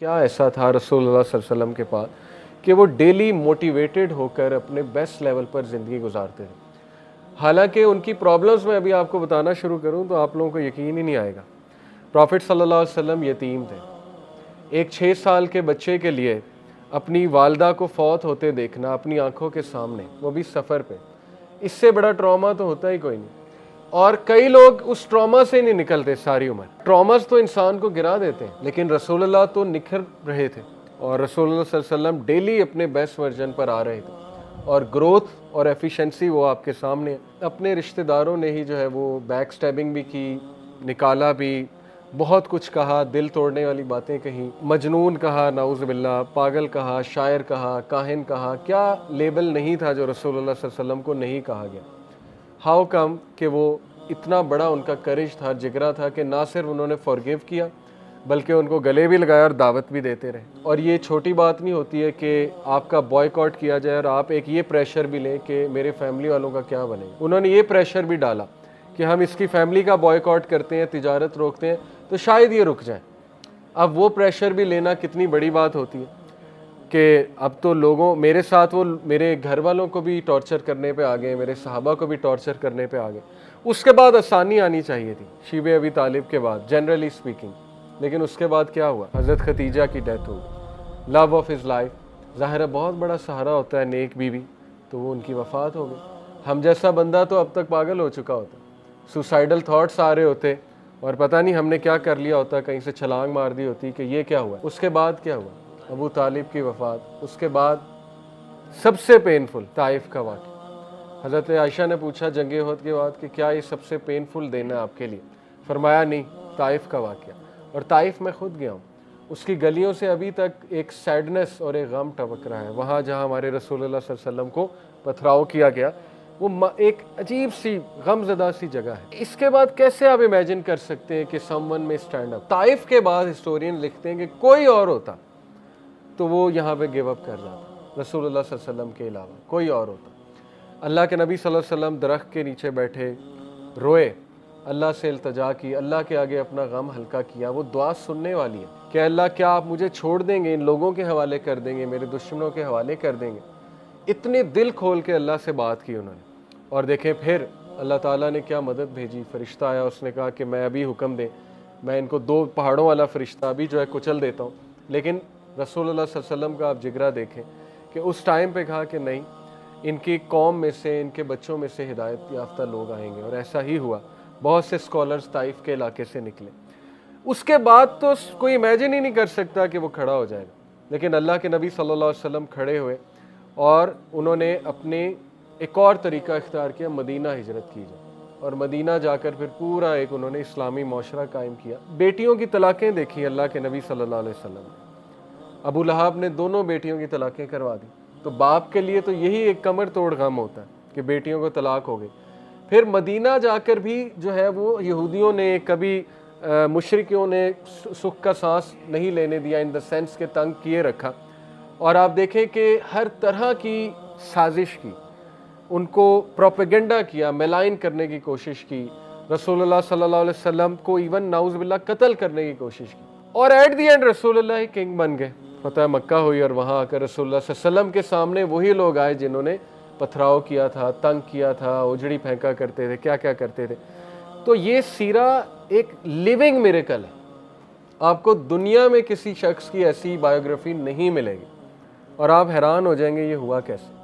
क्या ऐसा था रसूलुल्लाह सल्लल्लाहु अलैहि वसल्लम के पास कि वो डेली मोटिवेटेड होकर अपने बेस्ट लेवल पर ज़िंदगी गुजारते थे। हालांकि उनकी प्रॉब्लम्स मैं अभी आपको बताना शुरू करूं तो आप लोगों को यकीन ही नहीं आएगा। प्रॉफिट सल्लल्लाहु अलैहि वसल्लम यतीम थे। एक 6 साल के बच्चे के लिए अपनी वालदा को फौत होते देखना अपनी आंखों के सामने, वो भी सफ़र पे, इससे बड़ा ट्रॉमा तो होता ही कोई नहीं। और कई लोग उस ट्रॉमा से नहीं निकलते सारी उम्र। ट्रॉमास तो इंसान को गिरा देते हैं, लेकिन रसूलुल्लाह तो निखर रहे थे और रसूलुल्लाह सल्लल्लाहु अलैहि वसल्लम डेली अपने बेस्ट वर्जन पर आ रहे थे और ग्रोथ और एफिशिएंसी वो आपके सामने है। अपने रिश्तेदारों ने ही जो है वो बैक स्टैबिंग भी की, निकाला भी, बहुत कुछ कहा, दिल तोड़ने वाली बातें कही, मजनून कहा, नाउज़ बिल्लाह, पागल कहा, शायर कहा, काहिन कहा, क्या लेबल नहीं था जो रसूलुल्लाह सल्लल्लाहु अलैहि वसल्लम को नहीं कहा गया। हाउ कम कि वो इतना बड़ा उनका करेज था, जिगरा था कि ना सिर्फ उन्होंने फॉरगिव किया बल्कि उनको गले भी लगाया और दावत भी देते रहे। और ये छोटी बात नहीं होती है कि आपका बॉयकॉट किया जाए और आप एक ये प्रेशर भी लें कि मेरे फैमिली वालों का क्या बनेगा। उन्होंने ये प्रेशर भी डाला कि हम इसकी फैमिली का बॉयकॉट करते हैं, तिजारत रोकते हैं तो शायद ये रुक जाए। अब वो प्रेशर भी लेना कितनी बड़ी बात होती है कि अब तो लोगों मेरे साथ वो मेरे घर वालों को भी टॉर्चर करने पे आ गए, मेरे सहाबा को भी टॉर्चर करने पे आ गए। उसके बाद आसानी आनी चाहिए थी शीबे अबी तालिब के बाद, जनरली स्पीकिंग। लेकिन उसके बाद क्या हुआ? हज़रत खदीजा की डेथ हो गई, लव ऑफ हिज लाइफ। ज़ाहिर है बहुत बड़ा सहारा होता है नेक बीवी, तो वो उनकी वफ़ात हो गई। हम जैसा बंदा तो अब तक पागल हो चुका होता, सुसाइडल थॉट्स आ रहे होते और पता नहीं हमने क्या कर लिया होता, कहीं से छलांग मार दी होती कि ये क्या हुआ। उसके बाद क्या हुआ? अबू तालिब की वफ़ात। उसके बाद सबसे पेनफुल ताइफ का वाक़या। हज़रत आयशा ने पूछा जंग उहद के बाद कि क्या ये सबसे पेनफुल दिन है आपके लिए? फरमाया नहीं, ताइफ का वाक़या। और ताइफ में ख़ुद गया हूँ, उसकी गलियों से अभी तक एक सैडनेस और एक गम टपक रहा है। वहाँ जहाँ हमारे रसूलुल्लाह सल्लल्लाहु अलैहि वसल्लम को पथराव किया गया, वो एक अजीब सी गमज़दा सी जगह है। इसके बाद कैसे आप इमेजिन कर सकते हैं कि समवन में स्टैंड अप? ताइफ के बाद हिस्टोरियन लिखते हैं कि कोई और होता तो वो यहाँ पे गिव अप कर जाता, रसूलुल्लाह सल्लल्लाहु अलैहि वसल्लम के अलावा कोई और होता। अल्लाह के नबी सल्लल्लाहु अलैहि वसल्लम दरख्त के नीचे बैठे, रोए, अल्लाह से इल्तिजा की, अल्लाह के आगे अपना गम हल्का किया। वो दुआ सुनने वाली है कि अल्लाह क्या आप मुझे छोड़ देंगे, इन लोगों के हवाले कर देंगे, मेरे दुश्मनों के हवाले कर देंगे? इतने दिल खोल के अल्लाह से बात की उन्होंने। और देखें फिर अल्लाह ताला ने क्या मदद भेजी। फ़रिश्ता आया, उसने कहा कि मैं अभी हुक्म दे, मैं इनको 2 पहाड़ों वाला फ़रिश्ता अभी जो है कुचल देता हूँ। लेकिन रसूलुल्लाह सल्लल्लाहु अलैहि वसल्लम का आप जिगरा देखें कि उस टाइम पे कहा कि नहीं, इनकी कौम में से, इनके बच्चों में से हिदायत याफ्ता लोग आएंगे। और ऐसा ही हुआ, बहुत से स्कॉलर्स ताइफ के इलाके से निकले। उसके बाद तो कोई इमेजिन ही नहीं कर सकता कि वो खड़ा हो जाएगा। लेकिन अल्लाह के नबी सल्लल्लाहु अलैहि वसल्लम खड़े हुए और उन्होंने अपने एक और तरीका इख्तियार किया, मदीना हिजरत की जाए। और मदीना जाकर फिर पूरा एक उन्होंने इस्लामी माशरा कायम किया। बेटियों की तलाक़ें देखी अल्लाह के नबी सल्लल्लाहु अलैहि वसल्लम ने। अबू लहाब ने दोनों बेटियों की तलाक़ें करवा दी। तो बाप के लिए तो यही एक कमर तोड़ गम होता है कि बेटियों को तलाक हो गई। फिर मदीना जाकर भी जो है वो यहूदियों ने कभी मुशरिकों ने सुख का सांस नहीं लेने दिया, इन द सेंस के तंग किए रखा। और आप देखें कि हर तरह की साजिश की, उनको प्रोपेगेंडा किया, मेलाइन करने की कोशिश की, रसूलुल्लाह सल्लल्लाहु अलैहि वसल्लम को इवन नाउज़ बिल्लाह कत्ल करने की कोशिश की। और एट दी एंड रसूलुल्लाह ही किंग बन गए। फतह मक्का हुई और वहाँ आकर रसूलुल्लाह सल्लल्लाहु अलैहि वसल्लम के सामने वही लोग आए जिन्होंने पथराव किया था, तंग किया था, उजड़ी फेंका करते थे, क्या क्या करते थे। तो ये सीरा एक लिविंग मिरेकल है। आपको दुनिया में किसी शख्स की ऐसी बायोग्राफी नहीं मिलेगी और आप हैरान हो जाएंगे ये हुआ कैसे।